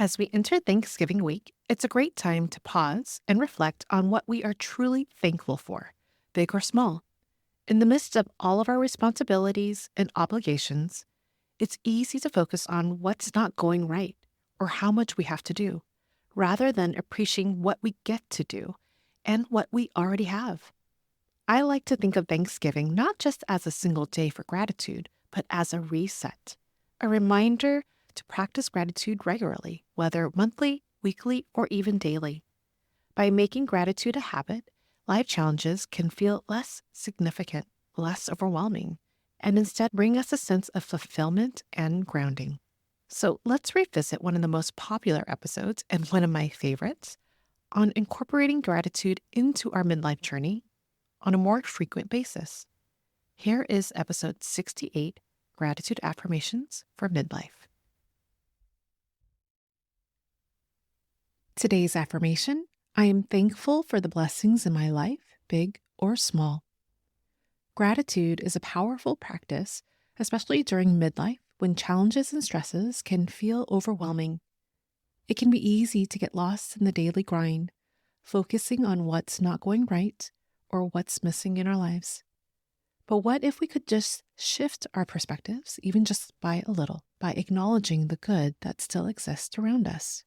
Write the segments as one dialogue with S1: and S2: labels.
S1: As we enter Thanksgiving week, it's a great time to pause and reflect on what we are truly thankful for, big or small. In the midst of all of our responsibilities and obligations, it's easy to focus on what's not going right or how much we have to do, rather than appreciating what we get to do and what we already have. I like to think of Thanksgiving not just as a single day for gratitude, but as a reset, a reminder to practice gratitude regularly, whether monthly, weekly, or even daily. By making gratitude a habit, life challenges can feel less significant, less overwhelming, and instead bring us a sense of fulfillment and grounding. So let's revisit one of the most popular episodes and one of my favorites on incorporating gratitude into our midlife journey on a more frequent basis. Here is episode 68, Gratitude Affirmations for Midlife. Today's affirmation: I am thankful for the blessings in my life, big or small. Gratitude is a powerful practice, especially during midlife when challenges and stresses can feel overwhelming. It can be easy to get lost in the daily grind, focusing on what's not going right or what's missing in our lives. But what if we could just shift our perspectives, even just by a little, by acknowledging the good that still exists around us?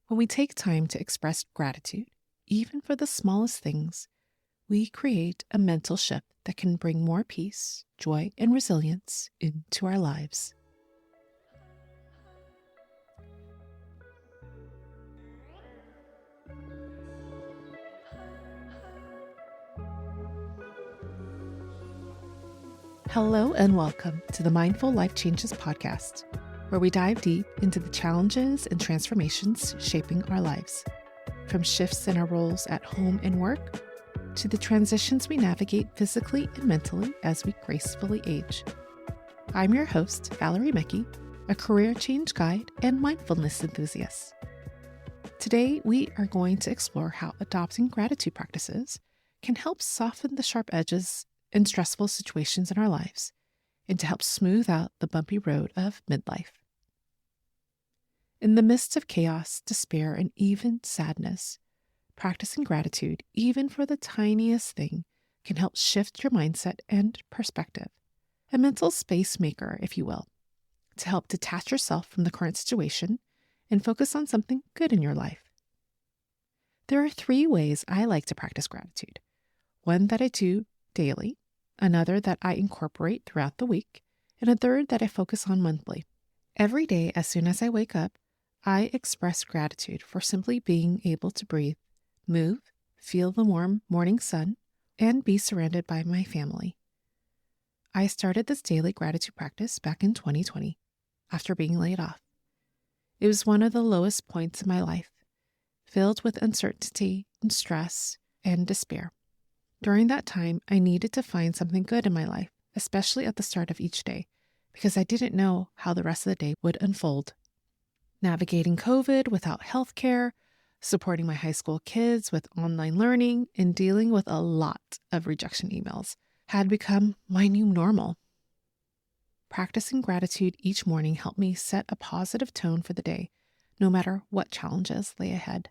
S1: When we take time to express gratitude, even for the smallest things, we create a mental shift that can bring more peace, joy, and resilience into our lives. Hello and welcome to the Mindful Life Changes podcast, where we dive deep into the challenges and transformations shaping our lives, from shifts in our roles at home and work to the transitions we navigate physically and mentally as we gracefully age. I'm your host, Valerie, a career change guide and mindfulness enthusiast. Today, we are going to explore how adopting gratitude practices can help soften the sharp edges in stressful situations in our lives and to help smooth out the bumpy road of midlife. In the midst of chaos, despair, and even sadness, practicing gratitude, even for the tiniest thing, can help shift your mindset and perspective, a mental space maker, if you will, to help detach yourself from the current situation and focus on something good in your life. There are 3 ways I like to practice gratitude: one that I do daily, another that I incorporate throughout the week, and a third that I focus on monthly. Every day, as soon as I wake up, I express gratitude for simply being able to breathe, move, feel the warm morning sun, and be surrounded by my family. I started this daily gratitude practice back in 2020 after being laid off. It was one of the lowest points in my life, filled with uncertainty and stress and despair. During that time, I needed to find something good in my life, especially at the start of each day, because I didn't know how the rest of the day would unfold. Navigating COVID without healthcare, supporting my high school kids with online learning, and dealing with a lot of rejection emails had become my new normal. Practicing gratitude each morning helped me set a positive tone for the day, no matter what challenges lay ahead.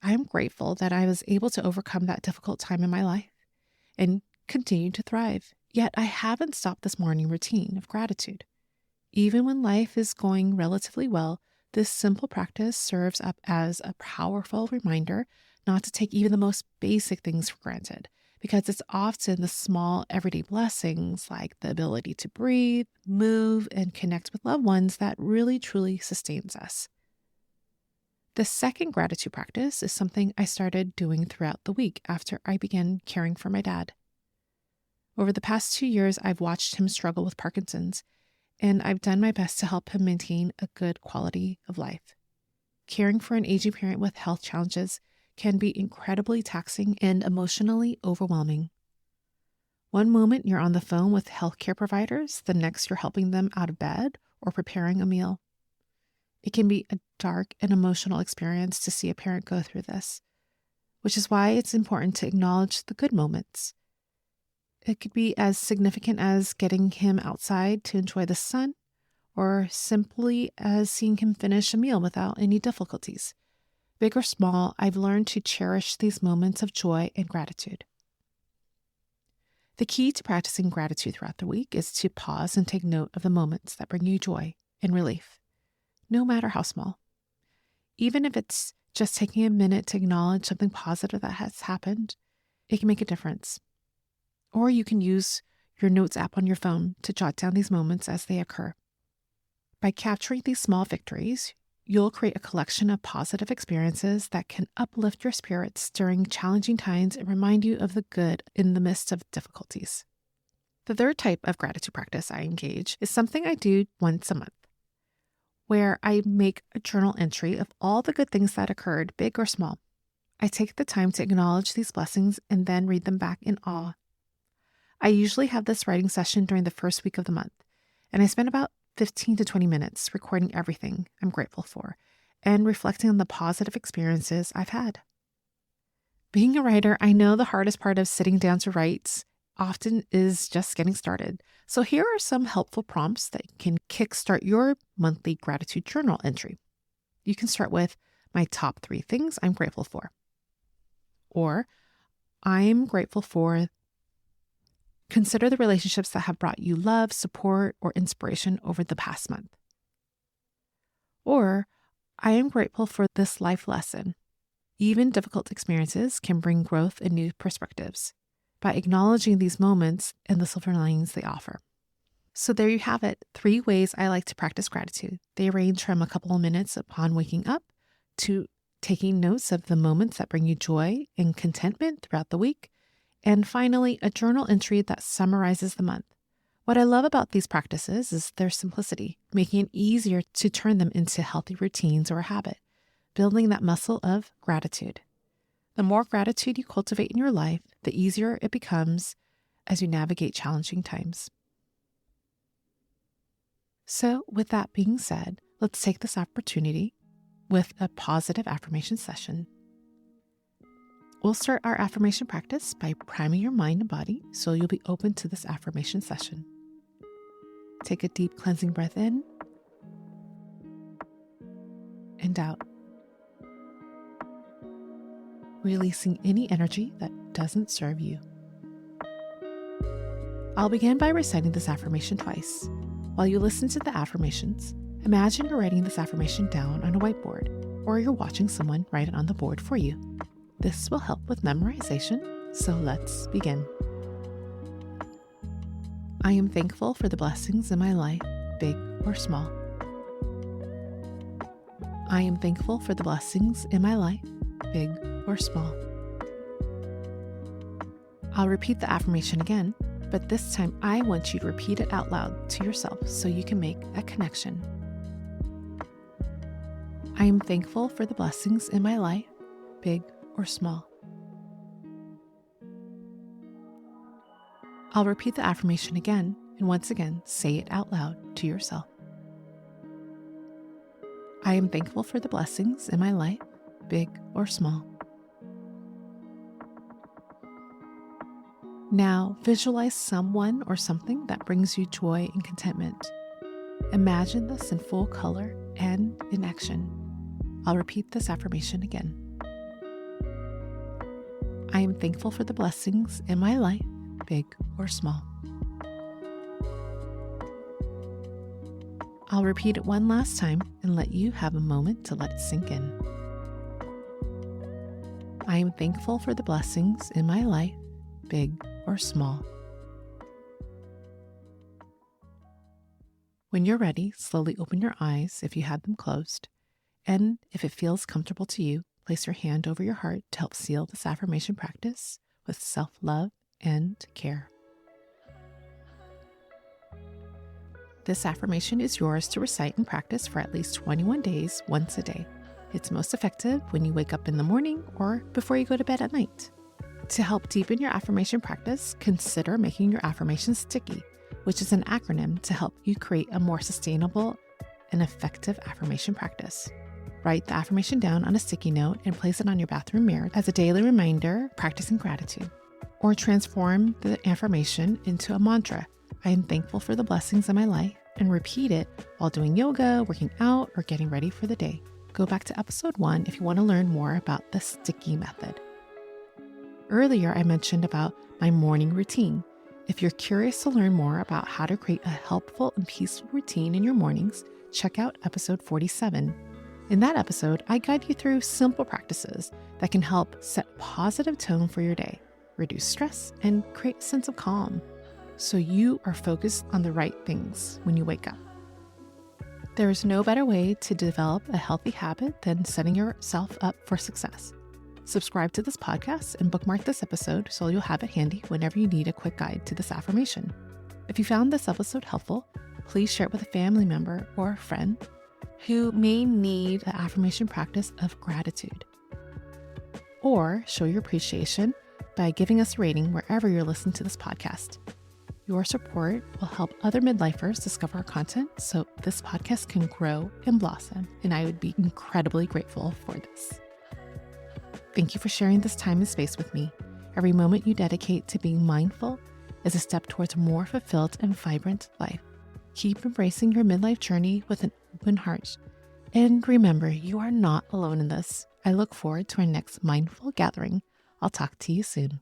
S1: I am grateful that I was able to overcome that difficult time in my life and continue to thrive. Yet I haven't stopped this morning routine of gratitude. Even when life is going relatively well, this simple practice serves up as a powerful reminder not to take even the most basic things for granted, because it's often the small everyday blessings like the ability to breathe, move, and connect with loved ones that really truly sustains us. The second gratitude practice is something I started doing throughout the week after I began caring for my dad. Over the past 2 years, I've watched him struggle with Parkinson's, and I've done my best to help him maintain a good quality of life. Caring for an aging parent with health challenges can be incredibly taxing and emotionally overwhelming. One moment you're on the phone with healthcare providers, the next you're helping them out of bed or preparing a meal. It can be a dark and emotional experience to see a parent go through this, which is why it's important to acknowledge the good moments. It could be as significant as getting him outside to enjoy the sun, or simply as seeing him finish a meal without any difficulties. Big or small, I've learned to cherish these moments of joy and gratitude. The key to practicing gratitude throughout the week is to pause and take note of the moments that bring you joy and relief, no matter how small. Even if it's just taking a minute to acknowledge something positive that has happened, it can make a difference. Or you can use your notes app on your phone to jot down these moments as they occur. By capturing these small victories, you'll create a collection of positive experiences that can uplift your spirits during challenging times and remind you of the good in the midst of difficulties. The third type of gratitude practice I engage is something I do once a month, where I make a journal entry of all the good things that occurred, big or small. I take the time to acknowledge these blessings and then read them back in awe. I usually have this writing session during the first week of the month, and I spend about 15 to 20 minutes recording everything I'm grateful for and reflecting on the positive experiences I've had. Being a writer, I know the hardest part of sitting down to write often is just getting started. So here are some helpful prompts that can kickstart your monthly gratitude journal entry. You can start with my top 3 things I'm grateful for. Or I'm grateful for. Consider the relationships that have brought you love, support, or inspiration over the past month. Or, I am grateful for this life lesson. Even difficult experiences can bring growth and new perspectives by acknowledging these moments and the silver linings they offer. So there you have it, 3 ways I like to practice gratitude. They range from a couple of minutes upon waking up to taking notes of the moments that bring you joy and contentment throughout the week, and finally, a journal entry that summarizes the month. What I love about these practices is their simplicity, making it easier to turn them into healthy routines or a habit, building that muscle of gratitude. The more gratitude you cultivate in your life, the easier it becomes as you navigate challenging times. So with that being said, let's take this opportunity with a positive affirmation session. We'll start our affirmation practice by priming your mind and body so you'll be open to this affirmation session. Take a deep cleansing breath in and out, releasing any energy that doesn't serve you. I'll begin by reciting this affirmation twice. While you listen to the affirmations, imagine you're writing this affirmation down on a whiteboard, or you're watching someone write it on the board for you. This will help with memorization, so let's begin. I am thankful for the blessings in my life, big or small. I am thankful for the blessings in my life, big or small. I'll repeat the affirmation again, but this time I want you to repeat it out loud to yourself so you can make a connection. I am thankful for the blessings in my life, big or small. I'll repeat the affirmation again, and once again, say it out loud to yourself. I am thankful for the blessings in my life, big or small. Now, visualize someone or something that brings you joy and contentment. Imagine this in full color and in action. I'll repeat this affirmation again. I am thankful for the blessings in my life, big or small. I'll repeat it one last time and let you have a moment to let it sink in. I am thankful for the blessings in my life, big or small. When you're ready, slowly open your eyes if you had them closed, and if it feels comfortable to you, place your hand over your heart to help seal this affirmation practice with self-love and care. This affirmation is yours to recite and practice for at least 21 days, once a day. It's most effective when you wake up in the morning or before you go to bed at night. To help deepen your affirmation practice, consider making your affirmations sticky, which is an acronym to help you create a more sustainable and effective affirmation practice. Write the affirmation down on a sticky note and place it on your bathroom mirror as a daily reminder practicing gratitude. Or transform the affirmation into a mantra. I am thankful for the blessings in my life, and repeat it while doing yoga, working out, or getting ready for the day. Go back to episode 1 if you want to learn more about the sticky method. Earlier, I mentioned about my morning routine. If you're curious to learn more about how to create a helpful and peaceful routine in your mornings, check out episode 47. In that episode, I guide you through simple practices that can help set a positive tone for your day, reduce stress, and create a sense of calm, so you are focused on the right things when you wake up. There is no better way to develop a healthy habit than setting yourself up for success. Subscribe to this podcast and bookmark this episode so you'll have it handy whenever you need a quick guide to this affirmation. If you found this episode helpful, please share it with a family member or a friend who may need the affirmation practice of gratitude. Or show your appreciation by giving us a rating wherever you're listening to this podcast. Your support will help other midlifers discover our content so this podcast can grow and blossom, and I would be incredibly grateful for this. Thank you for sharing this time and space with me. Every moment you dedicate to being mindful is a step towards a more fulfilled and vibrant life. Keep embracing your midlife journey with an open heart. And remember, you are not alone in this. I look forward to our next mindful gathering. I'll talk to you soon.